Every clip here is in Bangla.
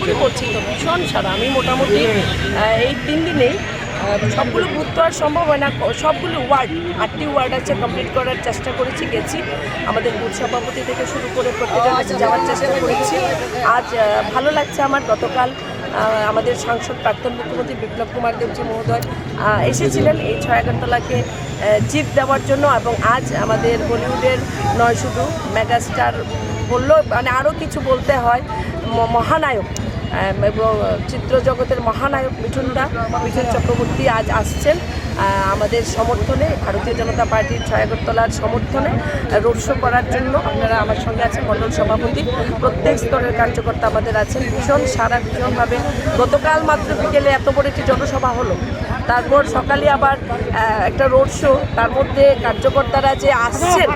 মোটামুটি করছি তো ভীষণ সারা। আমি মোটামুটি এই 3 দিনেই সবগুলো বুথ তো আর সম্ভব হয় না, সবগুলো ওয়ার্ড 8টি ওয়ার্ড আছে কমপ্লিট করার চেষ্টা করেছি, গেছি। আমাদের বুথ সভাপতি থেকে শুরু করে প্রত্যেকের কাছে যাওয়ার চেষ্টা করেছি। আজ ভালো লাগছে আমার। গতকাল আমাদের সাংসদ প্রাক্তন মুখ্যমন্ত্রী বিপ্লব কুমার দেবজি মহোদয় এসেছিলেন এই 6 আগরতলাকে জিত দেওয়ার জন্য, এবং আজ আমাদের বলিউডের নয় শুধু মেগাস্টার বললো, মানে আরও কিছু বলতে হয়, মহানায়ক এবং চিত্র জগতের মহানায়ক মিঠুন চক্রবর্তী আজ আসছেন আমাদের সমর্থনে, ভারতীয় জনতা পার্টির 6 আগরতলার সমর্থনে রোড শো করার জন্য। আপনারা আমার সঙ্গে আছেন মণ্ডল সভাপতি, প্রত্যেক স্তরের কার্যকর্তা আমাদের আছেন। ভীষণ সারা, ভীষণভাবে। গতকাল মাত্র বিকেলে এত বড় একটি জনসভা হলো, তারপর সকালে আবার একটা রোড শো, তার মধ্যে কার্যকর্তারা যে আসছেন,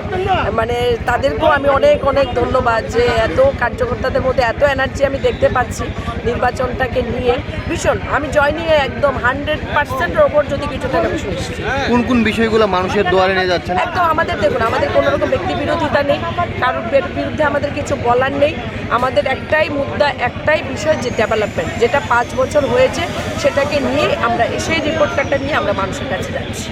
মানে তাদেরকেও আমি অনেক অনেক ধন্যবাদ যে এত কার্যকর্তাদের মধ্যে এত এনার্জি আমি দেখতে পাচ্ছি নির্বাচনটাকে নিয়ে। ভীষণ আমি জয় নিয়ে একদম 100%-এর ওপর যদি কিছু থাকে ভীষণ নিশ্চিত। কোন কোন বিষয়গুলো মানুষের দুয়ারে নিয়ে যাচ্ছেন? একদম আমাদের দেখুন, আমাদের কোনো রকম ব্যক্তি বিরোধিতা নেই, কারোর বিরুদ্ধে আমাদের কিছু বলার নেই। আমাদের একটাই মুদ্রা, একটাই বিষয়, যে ডেভেলপমেন্ট, যেটা 5 বছর হয়েছে সেটাকে নিয়ে আমরা সেই রিপোর্ট কার্ডটা নিয়ে আমরা মানুষের কাছে যাচ্ছি।